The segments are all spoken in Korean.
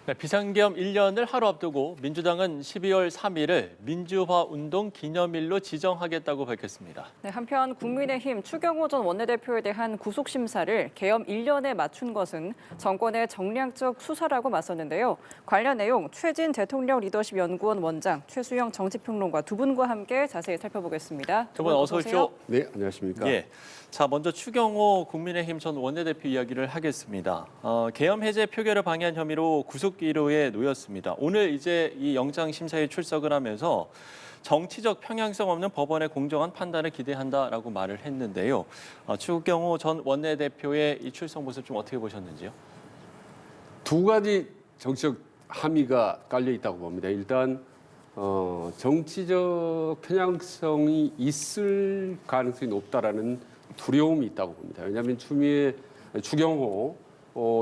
네, 비상계엄 1년을 하루 앞두고 민주당은 12월 3일을 민주화운동 기념일로 지정하겠다고 밝혔습니다. 네, 한편 국민의힘 추경호 전 원내대표에 대한 구속심사를 계엄 1년에 맞춘 것은 정권의 정량적 수사라고 맞섰는데요. 관련 내용 최진 대통령 리더십 연구원 원장, 최수영 정치평론가 두 분과 함께 자세히 살펴보겠습니다. 두 분 어서 오십시오. 네, 안녕하십니까. 예. 자, 먼저 추경호 국민의힘 전 원내대표 이야기를 하겠습니다. 계엄 해제 표결을 방해한 혐의로 구속기로에 놓였습니다. 오늘 이제 이 영장 심사에 출석을 하면서 정치적 평양성 없는 법원의 공정한 판단을 기대한다라고 말을 했는데요. 추경호 전 원내대표의 이 출석 모습 좀 어떻게 보셨는지요? 두 가지 정치적 함의가 깔려 있다고 봅니다. 일단 정치적 편향성이 있을 가능성이 높다라는 두려움이 있다고 봅니다. 왜냐하면 추미애 추경호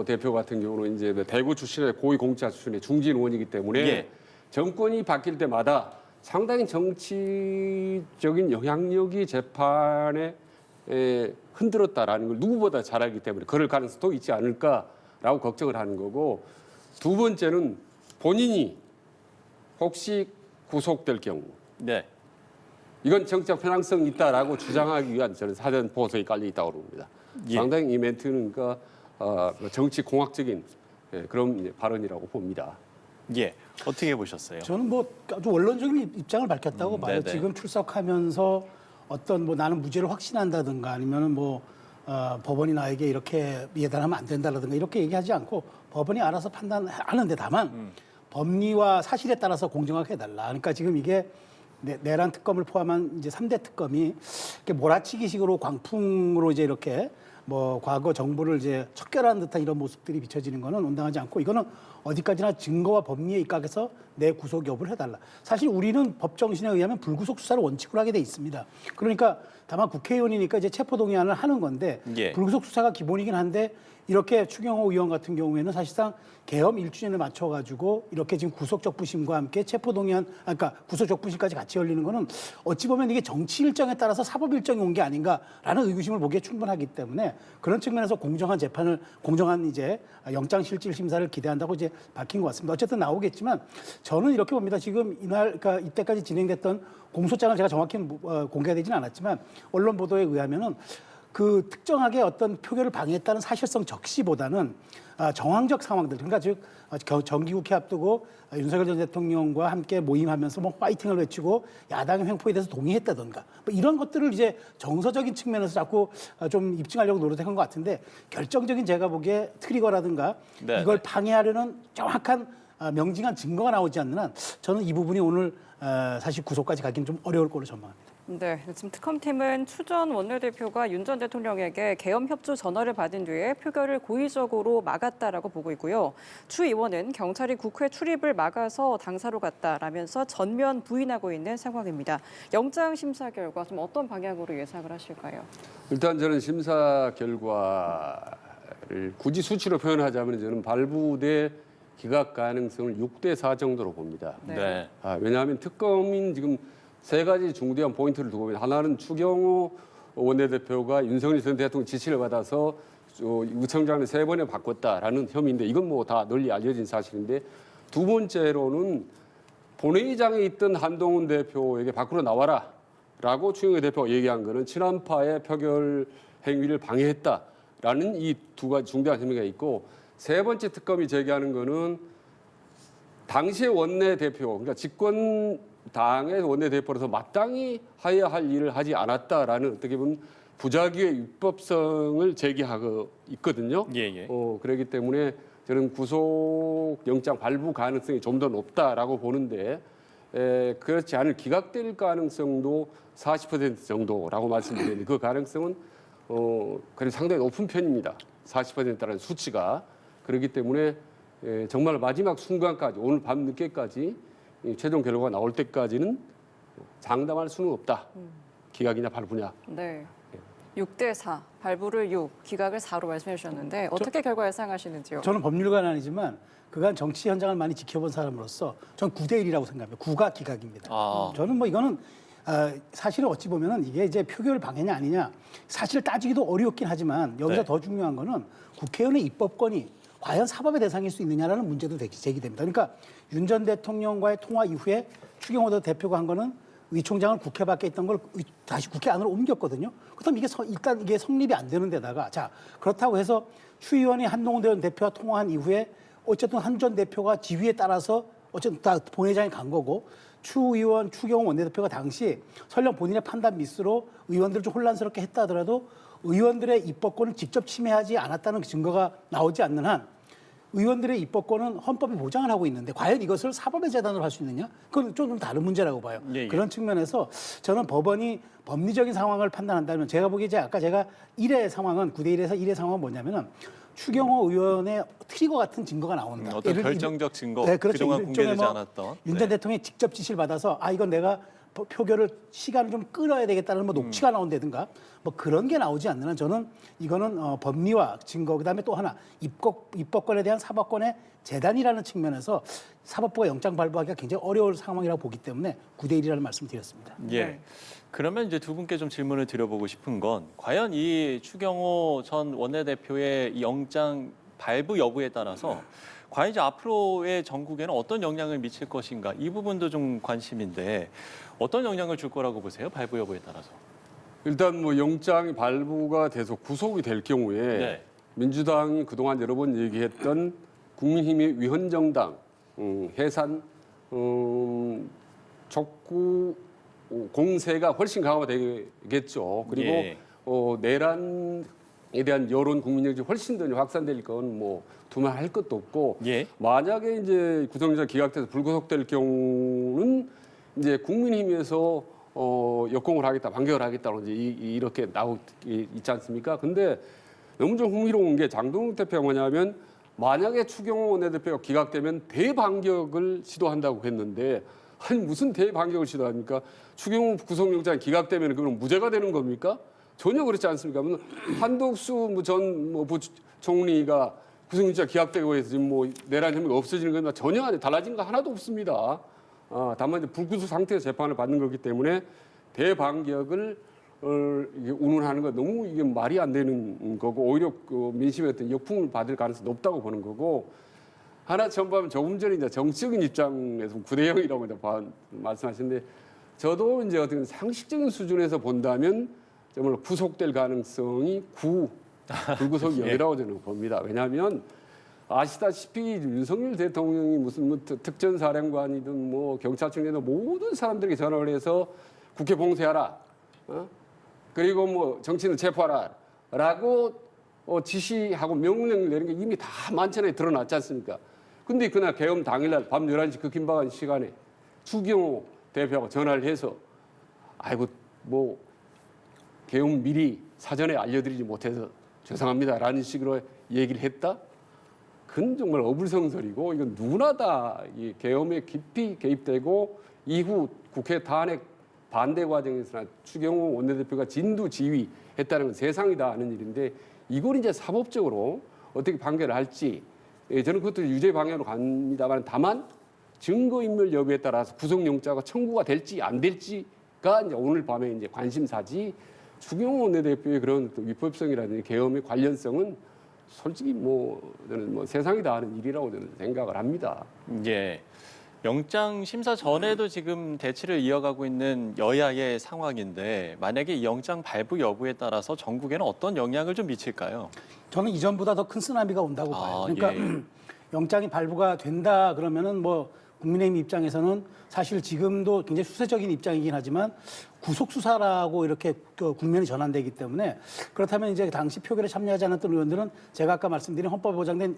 대표 같은 경우는 이제 대구 출신의 고위공직자 출신의 중진 의원이기 때문에 예. 정권이 바뀔 때마다 상당히 정치적인 영향력이 재판에 흔들었다라는 걸 누구보다 잘 알기 때문에 그럴 가능성도 있지 않을까라고 걱정을 하는 거고, 두 번째는 본인이 혹시 구속될 경우 네. 이건 정치적 편향성이 있다라고 주장하기 위한 저는 사전 보고서에 깔려 있다고 봅니다. 예. 상당히 이 멘트는 그러니까 정치 공학적인 그런 발언이라고 봅니다. 예. 어떻게 보셨어요? 저는 뭐 아주 원론적인 입장을 밝혔다고 봐요. 네네. 지금 출석하면서 어떤 뭐 나는 무죄를 확신한다든가 아니면은 뭐 법원이 나에게 이렇게 예단하면 안 된다라든가 이렇게 얘기하지 않고 법원이 알아서 판단하는데 다만 법리와 사실에 따라서 공정하게 해달라. 그러니까 지금 이게 내란 특검을 포함한 이제 3대 특검이 이렇게 몰아치기식으로 광풍으로 이제 이렇게 뭐 과거 정부를 이제 척결하는 듯한 이런 모습들이 비춰지는 거는 온당하지 않고, 이거는 어디까지나 증거와 법리에 입각해서 내 구속 여부를 해달라. 사실 우리는 법 정신에 의하면 불구속 수사를 원칙으로 하게 돼 있습니다. 그러니까 다만 국회의원이니까 이제 체포동의안을 하는 건데 예. 불구속 수사가 기본이긴 한데, 이렇게 추경호 의원 같은 경우에는 사실상 계엄 1주년을 맞춰가지고 이렇게 지금 구속적부심과 함께 체포동의안, 그러니까 구속적부심까지 같이 열리는 거는 어찌 보면 이게 정치 일정에 따라서 사법 일정이 온 게 아닌가라는 의구심을 보기에 충분하기 때문에 그런 측면에서 공정한 재판을, 공정한 이제 영장실질 심사를 기대한다고 이제 밝힌 것 같습니다. 어쨌든 나오겠지만 저는 이렇게 봅니다. 지금 이날, 그러니까 이때까지 진행됐던 공소장을 제가 정확히 공개가 되지는 않았지만 언론 보도에 의하면은 그 특정하게 어떤 표결을 방해했다는 사실성 적시보다는 정황적 상황들, 그러니까 즉 정기국회 앞두고 윤석열 전 대통령과 함께 모임하면서 뭐 파이팅을 외치고 야당의 횡포에 대해서 동의했다던가 뭐 이런 것들을 이제 정서적인 측면에서 자꾸 좀 입증하려고 노력한 것 같은데, 결정적인 제가 보기에 트리거라든가 네, 이걸 네. 방해하려는 정확한 명징한 증거가 나오지 않는 한 저는 이 부분이 오늘 사실 구속까지 가기는 좀 어려울 걸로 전망합니다. 네, 지금 특검팀은 추 전 원내대표가 윤 전 대통령에게 계엄 협조 전화를 받은 뒤에 표결을 고의적으로 막았다라고 보고 있고요. 추 의원은 경찰이 국회 출입을 막아서 당사로 갔다라면서 전면 부인하고 있는 상황입니다. 영장 심사 결과 좀 어떤 방향으로 예상을 하실까요? 일단 저는 심사 결과를 굳이 수치로 표현하자면 저는 발부돼 기각 가능성을 6대4 정도로 봅니다. 네. 왜냐하면 특검인 지금 세 가지 중대한 포인트를 두고 있습니다. 하나는 추경호 원내대표가 윤석열 전 대통령 지시를 받아서 구청장을 3번에 바꿨다라는 혐의인데, 이건 뭐 다 널리 알려진 사실인데, 두 번째로는 본회의장에 있던 한동훈 대표에게 밖으로 나와라라고 추경호 대표가 얘기한 거는 친한파의 표결 행위를 방해했다라는 이 두 가지 중대한 혐의가 있고, 세 번째 특검이 제기하는 거는 당시의 원내대표, 그러니까 집권당의 원내대표로서 마땅히 해야 할 일을 하지 않았다라는 어떻게 보면 부작위의 위법성을 제기하고 있거든요. 예. 그렇기 때문에 저는 구속영장 발부 가능성이 좀 더 높다라고 보는데, 그렇지 않을 기각될 가능성도 40% 정도라고 말씀드렸는데, 그 가능성은 그래도 상당히 높은 편입니다. 40%라는 수치가. 그렇기 때문에 정말 마지막 순간까지, 오늘 밤 늦게까지 최종 결과가 나올 때까지는 장담할 수는 없다. 기각이냐 발부냐. 네. 6대4, 발부를 6, 기각을 4로 말씀해 주셨는데 어떻게 결과 예상하시는지요? 저는 법률가는 아니지만 그간 정치 현장을 많이 지켜본 사람으로서 전 9대1이라고 생각합니다. 9가 기각입니다. 저는 뭐 이거는 사실은 어찌 보면은 이게 이제 표결 방해냐 아니냐 사실 따지기도 어렵긴 하지만 여기서 네. 더 중요한 거는 국회의원의 입법권이 과연 사법의 대상일 수 있느냐라는 문제도 제기됩니다. 그러니까 윤 전 대통령과의 통화 이후에 추경호 대표가 한 거는 위 총장은 국회 밖에 있던 걸 다시 국회 안으로 옮겼거든요. 그렇다면 이게 일단 이게 성립이 안 되는 데다가 자 그렇다고 해서 추 의원이 한동훈 대표와 통화한 이후에 어쨌든 한 전 대표가 지휘에 따라서 어쨌든 다 본회의장에 간 거고 추 의원, 추경호 원내대표가 당시 설령 본인의 판단 미스로 의원들을 좀 혼란스럽게 했다 하더라도 의원들의 입법권을 직접 침해하지 않았다는 증거가 나오지 않는 한 의원들의 입법권은 헌법이 보장을 하고 있는데 과연 이것을 사법의 재단으로 할 수 있느냐? 그건 좀 다른 문제라고 봐요. 예. 그런 측면에서 저는 법원이 법리적인 상황을 판단한다면 제가 보기에 아까 제가 1의 상황은 9대 1에서 1의 상황은 뭐냐면은 추경호 의원의 트리거 같은 증거가 나온다. 어떤 결정적 증거, 네, 그렇죠. 그동안 일종의 공개되지 않았던. 윤 전 대통령이 직접 지시를 받아서 이건 내가 표결을 시간을 좀 끌어야 되겠다는 뭐 녹취가 나온다든가 뭐 그런 게 나오지 않는 한 저는 이거는 법리와 증거 그다음에 또 하나 입법권에 대한 사법권의 재단이라는 측면에서 사법부가 영장 발부하기가 굉장히 어려울 상황이라고 보기 때문에 9대 1이라는 말씀을 드렸습니다. 예. 네. 그러면 이제 두 분께 좀 질문을 드려보고 싶은 건 과연 이 추경호 전 원내대표의 이 영장 발부 여부에 따라서 과연 이제 앞으로의 전국에는 어떤 영향을 미칠 것인가 이 부분도 좀 관심인데 어떤 영향을 줄 거라고 보세요? 발부 여부에 따라서. 일단 뭐 영장이 발부가 돼서 구속이 될 경우에 네. 민주당이 그동안 여러 번 얘기했던 국민힘의 위헌정당 해산 촉구 공세가 훨씬 강화되겠죠. 그리고 예. 내란에 대한 여론 국민력이 훨씬 더 확산될 건 뭐 두말할 것도 없고 예. 만약에 이제 구속영장 기각돼서 불구속될 경우는 이제 국민힘에서 역공을 하겠다, 반격을 하겠다고 이제 이렇게 나오고 있지 않습니까? 근데 너무 좀 흥미로운 게 장동욱 대표가 뭐냐면 만약에 추경호 원내대표가 기각되면 대반격을 시도한다고 했는데 아니 무슨 대반격을 시도합니까? 추경호 구속영장 기각되면 그건 무죄가 되는 겁니까? 전혀 그렇지 않습니까? 한덕수 전 부총리가 구속영장 기각되고 해서 지금 뭐 내란 혐의가 없어지는 건 전혀 달라진 거 하나도 없습니다. 다만 이제 불구속 상태에서 재판을 받는 거기 때문에 대반격을 이게 운운하는 거 너무 이게 말이 안 되는 거고 오히려 그 민심의 어떤 역풍을 받을 가능성이 높다고 보는 거고 하나 첨부하면 조금 전에 이제 정치적인 입장에서 9대 0이라고 이제 말씀하셨는데 저도 이제 어떤 상식적인 수준에서 본다면 정말 구속될 가능성이 불구속 예. 0이라고 저는 봅니다. 왜냐하면 아시다시피 윤석열 대통령이 무슨 뭐 특전사령관이든 뭐 경찰청이든 모든 사람들에게 전화를 해서 국회 봉쇄하라. 그리고 뭐 정치인을 체포하라라고 지시하고 명령을 내린 게 이미 다 만천하에 드러났지 않습니까? 근데 그날 계엄 당일날 밤 11시 그 긴박한 시간에 추경호 대표하고 전화를 해서 아이고 뭐 계엄 미리 사전에 알려드리지 못해서 죄송합니다라는 식으로 얘기를 했다? 그건 정말 어불성설이고 이건 누구나 다 이 계엄에 깊이 개입되고 이후 국회 탄핵 반대 과정에서나 추경호 원내대표가 진두지휘했다는 건 세상이 다 아는 일인데 이걸 이제 사법적으로 어떻게 판결을 할지 저는 그것도 유죄 방향으로 갑니다만 다만 증거인멸 여부에 따라서 구속영장가 청구가 될지 안 될지가 이제 오늘 밤에 이제 관심사지 추경호 원내대표의 그런 또 위법성이라든지 계엄의 관련성은 솔직히 저는 세상이 다 아는 일이라고 저는 생각을 합니다. 예. 영장 심사 전에도 지금 대치를 이어가고 있는 여야의 상황인데 만약에 이 영장 발부 여부에 따라서 전국에는 어떤 영향을 좀 미칠까요? 저는 이전보다 더 큰 쓰나미가 온다고 봐요. 그러니까 예. 영장이 발부가 된다 그러면은 뭐 국민의힘 입장에서는 사실 지금도 굉장히 수세적인 입장이긴 하지만 구속 수사라고 이렇게 국면이 전환되기 때문에 그렇다면 이제 당시 표결에 참여하지 않았던 의원들은 제가 아까 말씀드린 헌법에 보장된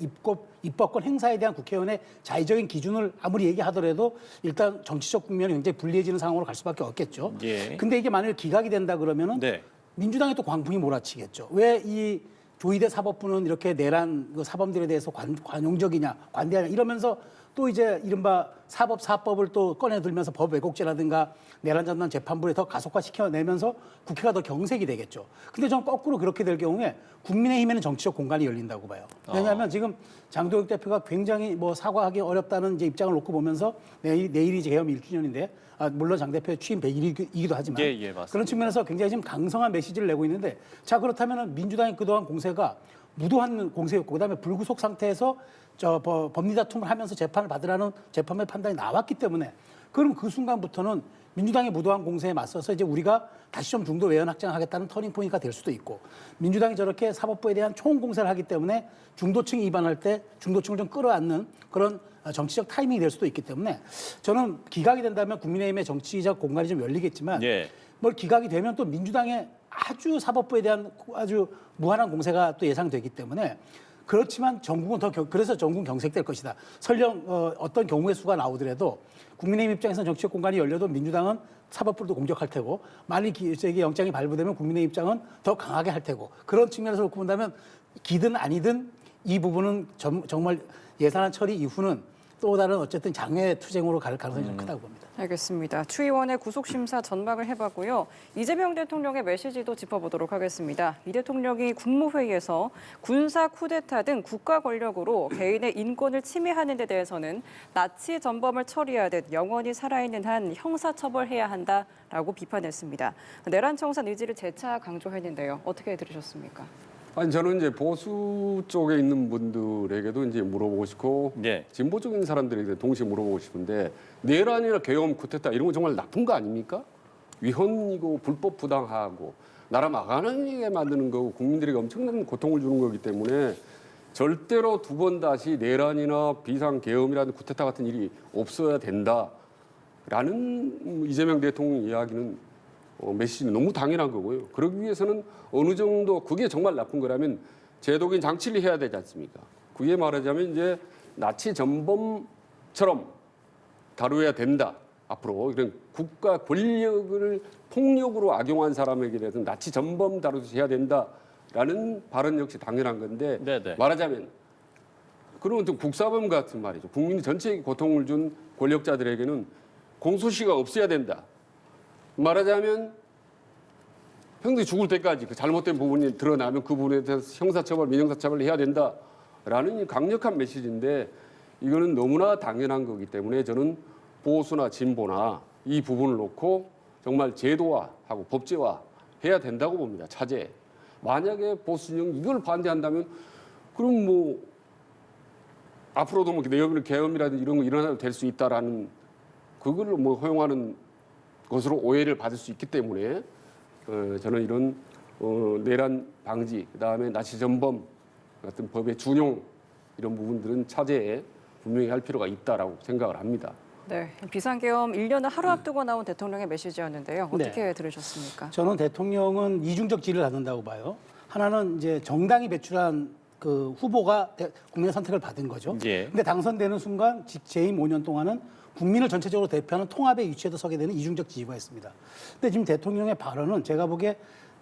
입법권 행사에 대한 국회의원의 자의적인 기준을 아무리 얘기하더라도 일단 정치적 국면이 굉장히 불리해지는 상황으로 갈 수밖에 없겠죠. 예. 근데 이게 만일 기각이 된다 그러면은 네. 민주당이 또 광풍이 몰아치겠죠. 왜 이 조희대 사법부는 이렇게 내란 사범들에 대해서 관용적이냐, 관대하냐 이러면서 또 이제 이른바 사법을 또 꺼내들면서 법 왜곡죄라든가 내란 전단 재판부에 더 가속화시켜내면서 국회가 더 경색이 되겠죠. 근데 저는 거꾸로 그렇게 될 경우에 국민의힘에는 정치적 공간이 열린다고 봐요. 왜냐하면 지금 장도혁 대표가 굉장히 뭐 사과하기 어렵다는 이제 입장을 놓고 보면서 내일이 이제 계엄 1주년인데 물론 장 대표의 취임 100일이기도 하지만 예, 맞습니다. 그런 측면에서 굉장히 지금 강성한 메시지를 내고 있는데 자 그렇다면 민주당의 그동안 공세가 무도한 공세였고 그다음에 불구속 상태에서 법리 다툼을 하면서 재판을 받으라는 재판부의 판단이 나왔기 때문에 그럼 그 순간부터는 민주당의 무도한 공세에 맞서서 이제 우리가 다시 좀 중도 외연 확장하겠다는 터닝 포인트가 될 수도 있고 민주당이 저렇게 사법부에 대한 총 공세를 하기 때문에 중도층이 위반할 때 중도층을 좀 끌어안는 그런 정치적 타이밍이 될 수도 있기 때문에 저는 기각이 된다면 국민의힘의 정치적 공간이 좀 열리겠지만 예. 뭘 기각이 되면 또 민주당의 아주 사법부에 대한 아주 무한한 공세가 또 예상되기 때문에 그렇지만 전국은 그래서 전국 경색될 것이다. 설령 어떤 경우의 수가 나오더라도 국민의힘 입장에서는 정치적 공간이 열려도 민주당은 사법부도 공격할 테고 만일 저기 영장이 발부되면 국민의힘 입장은 더 강하게 할 테고 그런 측면에서 놓고 본다면 기든 아니든 이 부분은 정말 예산안 처리 이후는 또 다른 어쨌든 장외 투쟁으로 갈 가능성이 좀 크다고 봅니다. 알겠습니다. 추 의원의 구속심사 전망을 해봤고요. 이재명 대통령의 메시지도 짚어보도록 하겠습니다. 이 대통령이 국무회의에서 군사 쿠데타 등 국가 권력으로 개인의 인권을 침해하는 데 대해서는 나치 전범을 처리하듯 영원히 살아있는 한 형사처벌해야 한다라고 비판했습니다. 내란 청산 의지를 재차 강조했는데요. 어떻게 들으셨습니까? 아니 저는 이제 보수 쪽에 있는 분들에게도 이제 물어보고 싶고 예. 진보적인 사람들에게 동시에 물어보고 싶은데 내란이나 계엄, 쿠데타 이런 거 정말 나쁜 거 아닙니까? 위헌이고 불법 부당하고 나라 망하게 만드는 거고 국민들에게 엄청난 고통을 주는 거기 때문에 절대로 두 번 다시 내란이나 비상 계엄이라든 쿠데타 같은 일이 없어야 된다라는 이재명 대통령 이야기는 메시지는 너무 당연한 거고요. 그러기 위해서는 어느 정도 그게 정말 나쁜 거라면 제도적인 장치를 해야 되지 않습니까? 그게 말하자면 이제 나치 전범처럼 다루어야 된다. 앞으로 이런 국가 권력을 폭력으로 악용한 사람에게 대해서 나치 전범 다루듯이 해야 된다라는 발언 역시 당연한 건데 네네. 말하자면 그런 좀 국사범 같은 말이죠. 국민 전체에게 고통을 준 권력자들에게는 공소시효가 없어야 된다. 말하자면 형들이 죽을 때까지 그 잘못된 부분이 드러나면 그 부분에 대해서 형사처벌, 민형사처벌을 해야 된다라는 강력한 메시지인데 이거는 너무나 당연한 거기 때문에 저는 보수나 진보나 이 부분을 놓고 정말 제도화하고 법제화 해야 된다고 봅니다. 차제. 만약에 보수 진영 이걸 반대한다면 그럼 뭐 앞으로도 뭐 내역을 계엄이라든지 이런 거 일어나도 될 수 있다라는 그걸 뭐 허용하는 것으로 오해를 받을 수 있기 때문에 저는 이런 내란 방지, 그다음에 나치 전범 같은 법의 준용 이런 부분들은 차제에 분명히 할 필요가 있다라고 생각을 합니다. 네, 비상계엄 1년을 하루 앞두고 나온 대통령의 메시지였는데요. 어떻게 네. 들으셨습니까? 저는 대통령은 이중적 지위를 갖는다고 봐요. 하나는 이제 정당이 배출한 그 후보가 국민의 선택을 받은 거죠. 예. 근데 당선되는 순간 재임 5년 동안은 국민을 전체적으로 대표하는 통합의 위치에도 서게 되는 이중적 지위가 있습니다. 근데 지금 대통령의 발언은 제가 보기에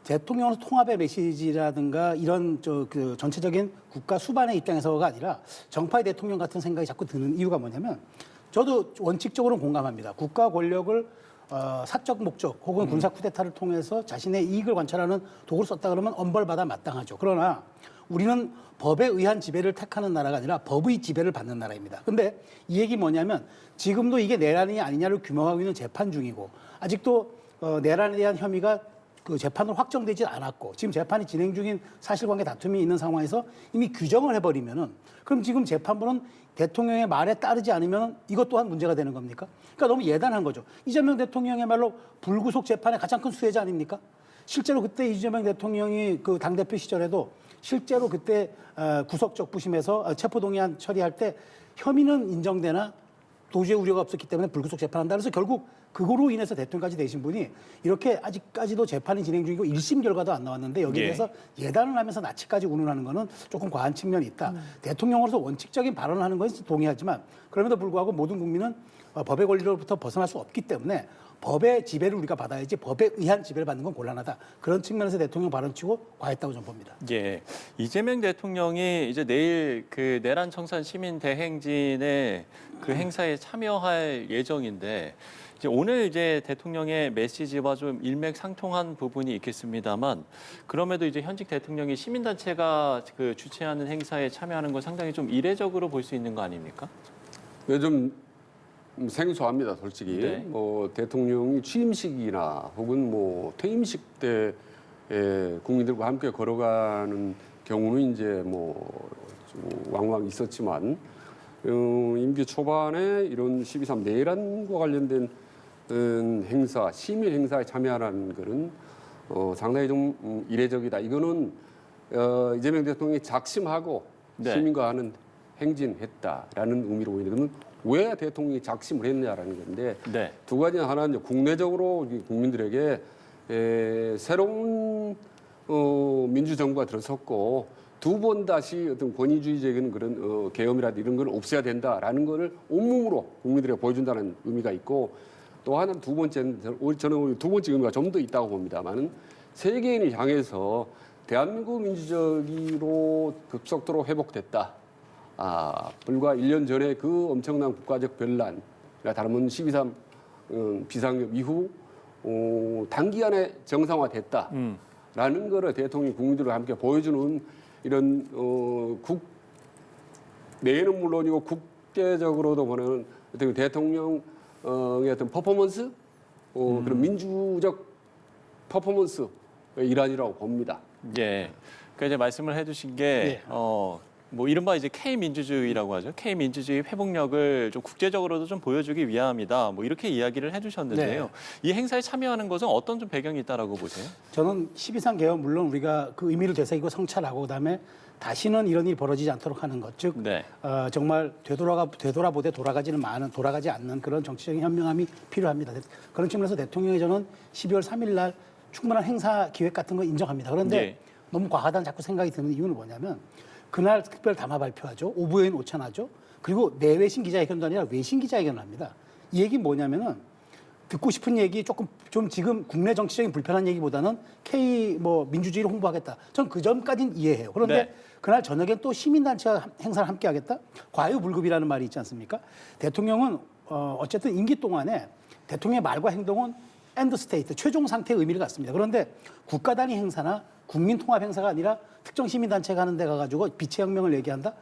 대통령으로서 통합의 메시지라든가 이런 그 전체적인 국가 수반의 입장에서가 아니라 정파의 대통령 같은 생각이 자꾸 드는 이유가 뭐냐면 저도 원칙적으로는 공감합니다. 국가 권력을 사적 목적 혹은 군사 쿠데타를 통해서 자신의 이익을 관찰하는 도구를 썼다 그러면 엄벌받아 마땅하죠. 그러나 우리는 법에 의한 지배를 택하는 나라가 아니라 법의 지배를 받는 나라입니다. 근데 이 얘기 뭐냐면 지금도 이게 내란이 아니냐를 규명하고 있는 재판 중이고 아직도 내란에 대한 혐의가 그 재판으로 확정되지 않았고 지금 재판이 진행 중인 사실관계 다툼이 있는 상황에서 이미 규정을 해버리면은 그럼 지금 재판부는 대통령의 말에 따르지 않으면 이것 또한 문제가 되는 겁니까? 그러니까 너무 예단한 거죠. 이재명 대통령의 말로 불구속 재판의 가장 큰 수혜자 아닙니까? 실제로 그때 이재명 대통령이 그 당대표 시절에도 실제로 그때 구속적 부심에서 체포동의안 처리할 때 혐의는 인정되나 도저히 우려가 없었기 때문에 불구속 재판한다. 그래서 결국 그거로 인해서 대통령까지 되신 분이 이렇게 아직까지도 재판이 진행 중이고 1심 결과도 안 나왔는데 여기에 대해서 예단을 하면서 나치까지 운운하는 거는 조금 과한 측면이 있다. 대통령으로서 원칙적인 발언을 하는 것은 동의하지만 그럼에도 불구하고 모든 국민은 법의 권리로부터 벗어날 수 없기 때문에 법의 지배를 우리가 받아야지 법에 의한 지배를 받는 건 곤란하다. 그런 측면에서 대통령 발언치고 과했다고 저는 봅니다. 예, 이재명 대통령이 이제 내일 그 내란 청산 시민 대행진의 그 행사에 참여할 예정인데 이제 오늘 이제 대통령의 메시지와 좀 일맥상통한 부분이 있겠습니다만 그럼에도 이제 현직 대통령이 시민단체가 그 주최하는 행사에 참여하는 건 상당히 좀 이례적으로 볼 수 있는 거 아닙니까? 요즘 생소합니다, 솔직히. 네. 뭐 대통령이 취임식이나 혹은 뭐 퇴임식 때 국민들과 함께 걸어가는 경우는 이제 왕왕 있었지만 임기 초반에 이런 12.3 내란과 관련된 행사, 시민 행사에 참여하는 것은 상당히 좀 이례적이다. 이거는 이재명 대통령이 작심하고 네. 시민과 하는 행진했다라는 의미로 보이는데 왜 대통령이 작심을 했냐라는 건데 네. 두 가지 하나는 국내적으로 국민들에게 새로운 민주정부가 들어섰고 두 번 다시 어떤 권위주의적인 그런 계엄이라든지 이런 걸 없애야 된다라는 거를 온몸으로 국민들에게 보여준다는 의미가 있고 또 하나는 두 번째는 저는 두 번째 의미가 좀 더 있다고 봅니다만은 세계인을 향해서 대한민국 민주주의로 급속도로 회복됐다. 불과 1년 전에 그 엄청난 국가적 변란, 다름은 12.3 비상계엄 이후 단기간에 정상화됐다라는 거를 대통령이 국민들과 함께 보여주는 이런 내에는 물론이고 국제적으로도 보는 어떤 대통령의 어떤 퍼포먼스, 그런 민주적 퍼포먼스의 일환이라고 봅니다. 예. 그러니까 이제 말씀을 해주신 게 예. 이른바 이제 K 민주주의라고 하죠. K 민주주의 회복력을 좀 국제적으로도 좀 보여주기 위함이다. 이렇게 이야기를 해주셨는데요. 이 행사에 참여하는 것은 어떤 좀 배경이 있다라고 보세요? 저는 12.3 개헌 물론 우리가 그 의미를 되새기고 성찰하고 그다음에 다시는 이런 일이 벌어지지 않도록 하는 것, 즉 네. 정말 되돌아보되 돌아가지 않는 그런 정치적인 현명함이 필요합니다. 그런 측면에서 대통령이 저는 12월 3일 날 충분한 행사 기획 같은 거 인정합니다. 그런데 네. 너무 과하다는 자꾸 생각이 드는 이유는 뭐냐면 그날 특별 담화 발표하죠. 오부여인 오찬하죠. 그리고 내외신 기자회견도 아니라 외신 기자회견을 합니다. 이 얘기는 뭐냐면은 듣고 싶은 얘기 좀 지금 국내 정치적인 불편한 얘기보다는 민주주의를 홍보하겠다. 전 그 점까지는 이해해요. 그런데 네. 그날 저녁엔 또 시민단체와 행사를 함께 하겠다? 과유불급이라는 말이 있지 않습니까? 대통령은 어쨌든 임기 동안에 대통령의 말과 행동은 엔드 스테이트, 최종 상태의 의미를 갖습니다. 그런데 국가 단위 행사나 국민 통합 행사가 아니라 특정 시민단체가 하는 데 가가지고 비체혁명을 얘기한다?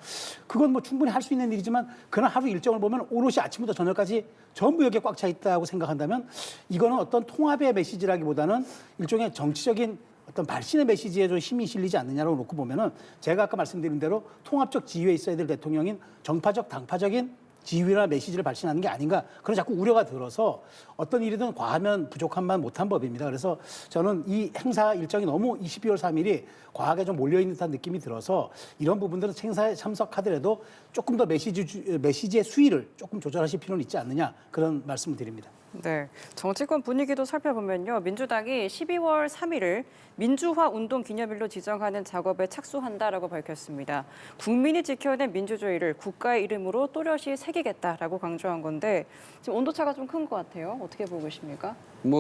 그건 충분히 할 수 있는 일이지만 그날 하루 일정을 보면 오롯이 아침부터 저녁까지 전부 여기에 꽉 차 있다고 생각한다면 이거는 어떤 통합의 메시지라기보다는 일종의 정치적인 어떤 발신의 메시지에 좀 힘이 실리지 않느냐로 놓고 보면은 제가 아까 말씀드린 대로 통합적 지위에 있어야 될 대통령인 정파적, 당파적인 지위나 메시지를 발신하는 게 아닌가 그런 자꾸 우려가 들어서 어떤 일이든 과하면 부족함만 못한 법입니다. 그래서 저는 이 행사 일정이 너무 12월 3일이 과하게 좀 몰려있는 듯한 느낌이 들어서 이런 부분들은 행사에 참석하더라도 조금 더 메시지의 수위를 조금 조절하실 필요는 있지 않느냐 그런 말씀을 드립니다. 네, 정치권 분위기도 살펴보면요. 민주당이 12월 3일을 민주화 운동 기념일로 지정하는 작업에 착수한다라고 밝혔습니다. 국민이 지켜낸 민주주의를 국가의 이름으로 또렷이 새기겠다라고 강조한 건데 지금 온도차가 좀 큰 것 같아요. 어떻게 보고 계십니까?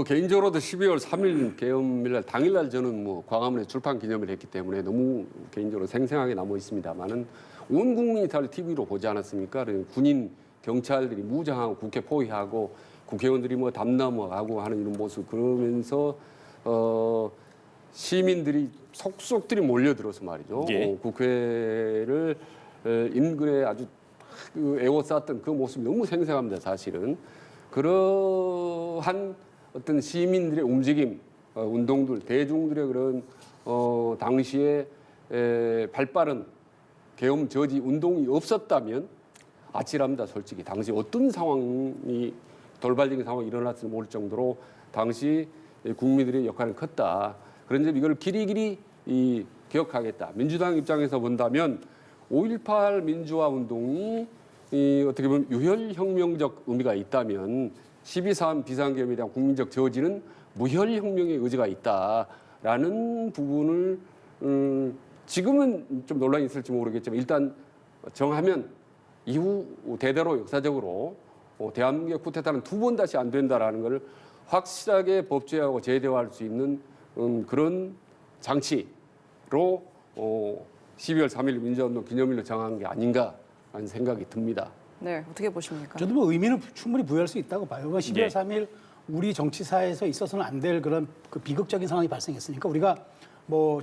개인적으로도 12월 3일 계엄일날 당일날 저는 광화문에 출판 기념을 했기 때문에 너무 개인적으로 생생하게 남아 있습니다만은 온 국민이 다 TV로 보지 않았습니까? 군인, 경찰들이 무장하고 국회 포위하고 국회의원들이 담넘어가고 하는 이런 모습 그러면서 시민들이 속속들이 몰려들어서 말이죠. 예. 국회를 인근에 아주 에워쌌던 그 모습이 너무 생생합니다. 사실은 그러한 어떤 시민들의 움직임, 운동들, 대중들의 그런 당시에 발빠른 계엄 저지 운동이 없었다면 아찔합니다. 솔직히 당시 어떤 상황이 돌발적인 상황이 일어났을지 모를 정도로 당시 국민들의 역할은 컸다. 그런 점 이걸 길이길이 기억하겠다. 민주당 입장에서 본다면 5.18 민주화 운동이 어떻게 보면 유혈혁명적 의미가 있다면 12.3 비상계엄에 대한 국민적 저지는 무혈혁명의 의지가 있다라는 부분을 지금은 좀 논란이 있을지 모르겠지만 일단 정하면 이후 대대로 역사적으로 대한민국의 쿠데타는 두 번 다시 안 된다라는 것을 확실하게 법제화하고 제도화할 수 있는 그런 장치로 12월 3일 민주화운동 기념일로 정한 게 아닌가 하는 생각이 듭니다. 네, 어떻게 보십니까? 저도 의미는 충분히 부여할 수 있다고 봐요. 12월 예. 3일 우리 정치사에서 있어서는 안 될 그런 비극적인 상황이 발생했으니까 우리가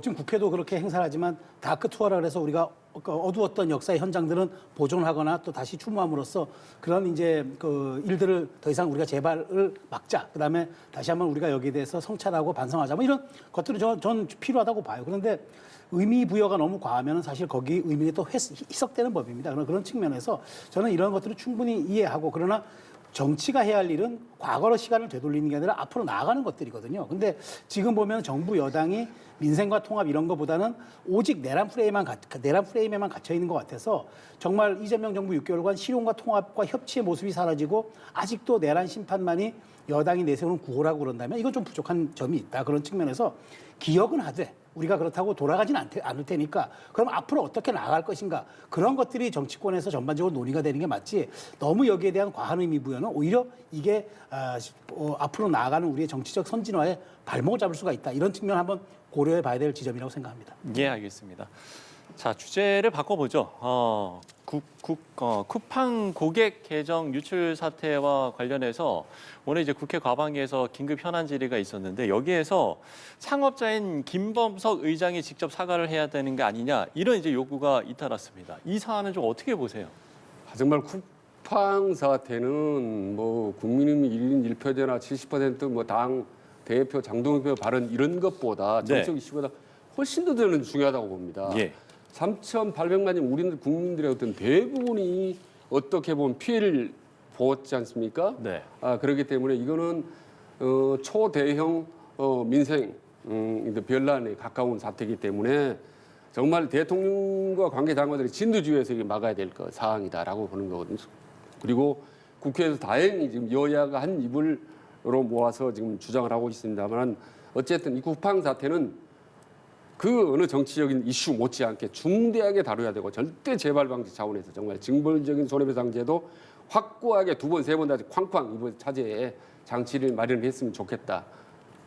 지금 국회도 그렇게 행사를 하지만 다크 투어라 그래서 우리가 어두웠던 역사의 현장들은 보존하거나 또 다시 추모함으로써 그런 이제 그 일들을 더 이상 우리가 재발을 막자. 그다음에 다시 한번 우리가 여기에 대해서 성찰하고 반성하자. 뭐 이런 것들이 전 필요하다고 봐요. 그런데 의미 부여가 너무 과하면 사실 거기 의미가 또 희석되는 법입니다. 그런 측면에서 저는 이런 것들을 충분히 이해하고 그러나 정치가 해야 할 일은 과거로 시간을 되돌리는 게 아니라 앞으로 나아가는 것들이거든요. 근데 지금 보면 정부 여당이 민생과 통합 이런 것보다는 오직 내란 프레임에만 갇혀 있는 것 같아서 정말 이재명 정부 6개월간 실용과 통합과 협치의 모습이 사라지고 아직도 내란 심판만이 여당이 내세우는 구호라고 그런다면 이건 좀 부족한 점이 있다. 그런 측면에서 기억은 하되 우리가 그렇다고 돌아가진 않을 테니까 그럼 앞으로 어떻게 나아갈 것인가 그런 것들이 정치권에서 전반적으로 논의가 되는 게 맞지 너무 여기에 대한 과한 의미 부여는 오히려 이게 앞으로 나아가는 우리의 정치적 선진화에 발목을 잡을 수가 있다. 이런 측면 한번 고려해 봐야 될 지점이라고 생각합니다. 예, 알겠습니다. 자, 주제를 바꿔보죠. 쿠팡 고객 계정 유출 사태와 관련해서 오늘 이제 국회 과방위에서 긴급 현안 질의가 있었는데 여기에서 창업자인 김범석 의장이 직접 사과를 해야 되는 게 아니냐 이런 이제 요구가 잇따랐습니다. 이 사안은 좀 어떻게 보세요? 정말 쿠팡 사태는 뭐 국민의힘 1인 1표제나 70% 당 대표 장동표 발언 이런 것보다 정책 이슈보다 훨씬 더 저는 중요하다고 봅니다. 예. 3,800만인 우리 국민들의 어떤 대부분이 어떻게 보면 피해를 보았지 않습니까? 네. 그렇기 때문에 이거는 초대형 민생 변란에 가까운 사태이기 때문에 정말 대통령과 관계장관들이 진두지휘해서 이게 막아야 될 사항이다라고 보는 거거든요. 그리고 국회에서 다행히 지금 여야가 한 입으로 모아서 지금 주장을 하고 있습니다만 어쨌든 이 쿠팡 사태는 그 어느 정치적인 이슈 못지않게 중대하게 다뤄야 되고 절대 재발 방지 차원에서 정말 징벌적인 손해배상제도 확고하게 2번, 3번 다시 쾅쾅 이번 차제에 장치를 마련했으면 좋겠다.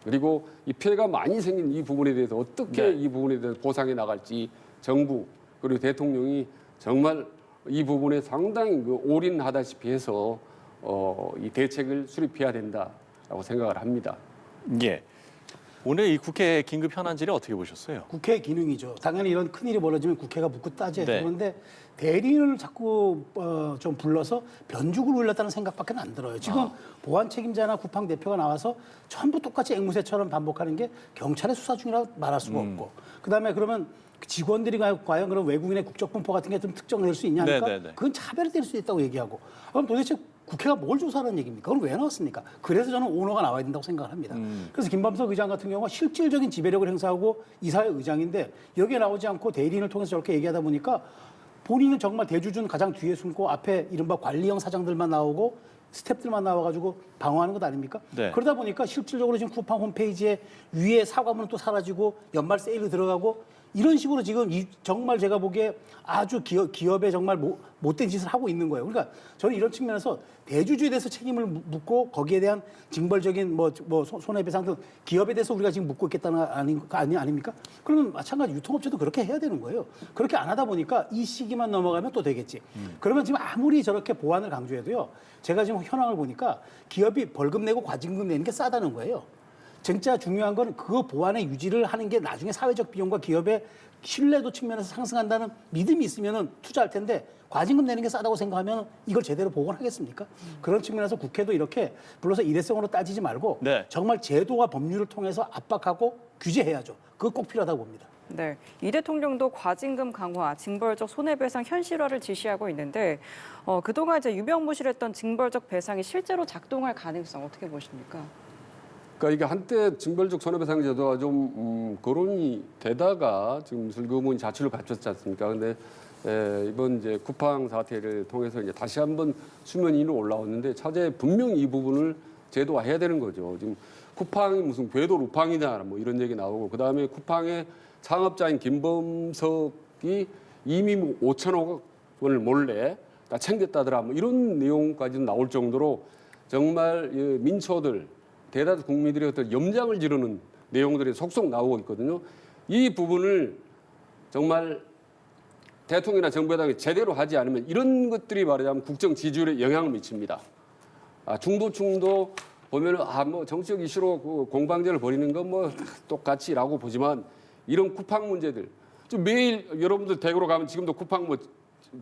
그리고 이 피해가 많이 생긴 이 부분에 대해서 어떻게 이 부분에 대해서 보상해 나갈지 정부 그리고 대통령이 정말 이 부분에 상당히 올인하다시피 해서 이 대책을 수립해야 된다라고 생각을 합니다. 예. 오늘 이 국회 긴급 현안 질의 어떻게 보셨어요? 국회 기능이죠. 당연히 이런 큰일이 벌어지면 국회가 묻고 따져야 네. 되는데 대리인을 자꾸 좀 불러서 변죽을 울렸다는 생각밖에 안 들어요. 지금 보안 책임자나 쿠팡 대표가 나와서 전부 똑같이 앵무새처럼 반복하는 게 경찰의 수사 중이라 말할 수가 없고 그다음에 그러면 직원들이 과연 그런 외국인의 국적 분포 같은 게 좀 특정될 수 있냐니까 네네네. 그건 차별될 수 있다고 얘기하고 그럼 도대체 국회가 뭘 조사하는 얘기입니까? 그럼 왜 나왔습니까? 그래서 저는 오너가 나와야 된다고 생각을 합니다. 그래서 김범석 의장 같은 경우가 실질적인 지배력을 행사하고 이사회 의장인데 여기에 나오지 않고 대리인을 통해서 저렇게 얘기하다 보니까 본인은 정말 대주주는 가장 뒤에 숨고 앞에 이른바 관리형 사장들만 나오고 스태프들만 나와가지고 방어하는 것 아닙니까? 네. 그러다 보니까 실질적으로 지금 쿠팡 홈페이지에 위에 사과문은 또 사라지고 연말 세일이 들어가고 이런 식으로 지금 정말 제가 보기에 아주 기업에 정말 못된 짓을 하고 있는 거예요. 그러니까 저는 이런 측면에서 대주주에 대해서 책임을 묻고 거기에 대한 징벌적인 손해배상 등 기업에 대해서 우리가 지금 묻고 있겠다는 거 아닙니까? 그러면 마찬가지 유통업체도 그렇게 해야 되는 거예요. 그렇게 안 하다 보니까 이 시기만 넘어가면 또 되겠지. 그러면 지금 아무리 저렇게 보안을 강조해도요. 제가 지금 현황을 보니까 기업이 벌금 내고 과징금 내는 게 싸다는 거예요. 진짜 중요한 건 그 보안의 유지를 하는 게 나중에 사회적 비용과 기업의 신뢰도 측면에서 상승한다는 믿음이 있으면 투자할 텐데 과징금 내는 게 싸다고 생각하면 이걸 제대로 복원하겠습니까? 그런 측면에서 국회도 이렇게 불러서 일회성으로 따지지 말고 네. 정말 제도와 법률을 통해서 압박하고 규제해야죠. 그거 꼭 필요하다고 봅니다. 네, 이 대통령도 과징금 강화, 징벌적 손해배상 현실화를 지시하고 있는데 그동안 이제 유명무실했던 징벌적 배상이 실제로 작동할 가능성 어떻게 보십니까? 그러니까 이게 한때 징벌적 손해배상 제도가 좀 거론이 되다가 지금 슬그머니 자취를 갖췄지 않습니까? 근데 이번 이제 쿠팡 사태를 통해서 이제 다시 한번 수면 위로 올라왔는데 차제 분명히 이 부분을 제도화해야 되는 거죠. 지금 쿠팡이 무슨 궤도 루팡이냐 뭐 이런 얘기 나오고 그 다음에 쿠팡의 창업자인 김범석이 이미 5천억 원을 몰래 다 챙겼다더라 뭐 이런 내용까지도 나올 정도로 정말 민초들 대다수 국민들의 어떤 염장을 지르는 내용들이 속속 나오고 있거든요. 이 부분을 정말 대통령이나 정부 여당이 제대로 하지 않으면 이런 것들이 말하자면 국정 지지율에 영향을 미칩니다. 중도층도 보면은 뭐 정치적 이슈로 그 공방전을 벌이는 건 뭐 똑같이라고 보지만 이런 쿠팡 문제들 지금 매일 여러분들 댁으로 가면 지금도 쿠팡 뭐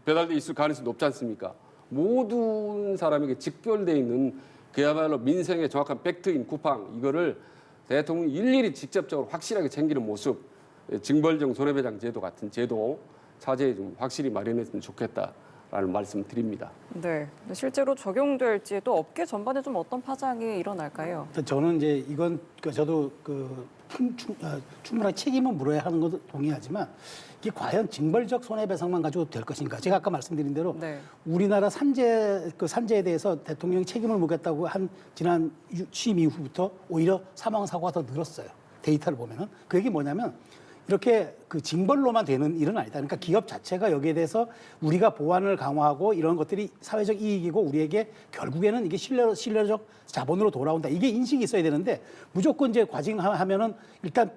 배달돼 있을 가능성이 높지 않습니까? 모든 사람에게 직결돼 있는 그야말로 민생의 정확한 팩트인 쿠팡 이거를 대통령이 일일이 직접적으로 확실하게 챙기는 모습, 징벌적 손해배상 제도 같은 제도 차제에 좀 확실히 마련했으면 좋겠다라는 말씀 드립니다. 네. 실제로 적용될지 또 업계 전반에 좀 어떤 파장이 일어날까요? 저는 이제 이건 저도 충분하게 책임은 물어야 하는 것도 동의하지만 이게 과연 징벌적 손해배상만 가지고 될 것인가? 제가 아까 말씀드린 대로 네. 우리나라 산재에 대해서 대통령이 책임을 묻겠다고 한 지난 취임 이후부터 오히려 사망 사고가 더 늘었어요. 데이터를 보면은 그 얘기 뭐냐면 이렇게 그 징벌로만 되는 일은 아니다. 그러니까 기업 자체가 여기에 대해서 우리가 보안을 강화하고 이런 것들이 사회적 이익이고 우리에게 결국에는 이게 신뢰적 자본으로 돌아온다. 이게 인식이 있어야 되는데 무조건 이제 과징하면은 일단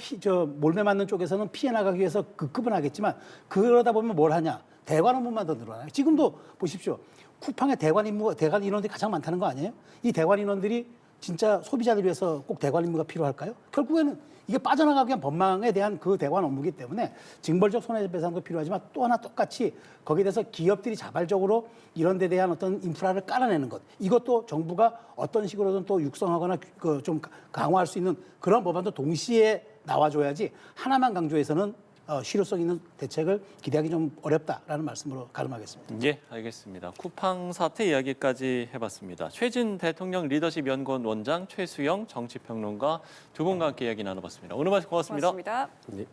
몰매 맞는 쪽에서는 피해 나가기 위해서 급급은 하겠지만 그러다 보면 뭘 하냐. 대관 업무만 더 늘어나요. 지금도 보십시오. 쿠팡의 대관 인원들이 가장 많다는 거 아니에요? 이 대관 인원들이 진짜 소비자들 위해서 꼭 대관 임무가 필요할까요? 결국에는 이게 빠져나가기 위한 법망에 대한 그 대관 업무이기 때문에 징벌적 손해배상도 필요하지만 또 하나 똑같이 거기에 대해서 기업들이 자발적으로 이런 데 대한 어떤 인프라를 깔아내는 것. 이것도 정부가 어떤 식으로든 또 육성하거나 좀 강화할 수 있는 그런 법안도 동시에 나와줘야지 하나만 강조해서는 실효성 있는 대책을 기대하기 좀 어렵다라는 말씀으로 가름하겠습니다. 예, 알겠습니다. 쿠팡 사태 이야기까지 해봤습니다. 최진 대통령 리더십 연구원 원장, 최수영 정치평론가 두 분과 함께 이야기 나눠봤습니다. 오늘 말씀 고맙습니다. 고맙습니다. 네.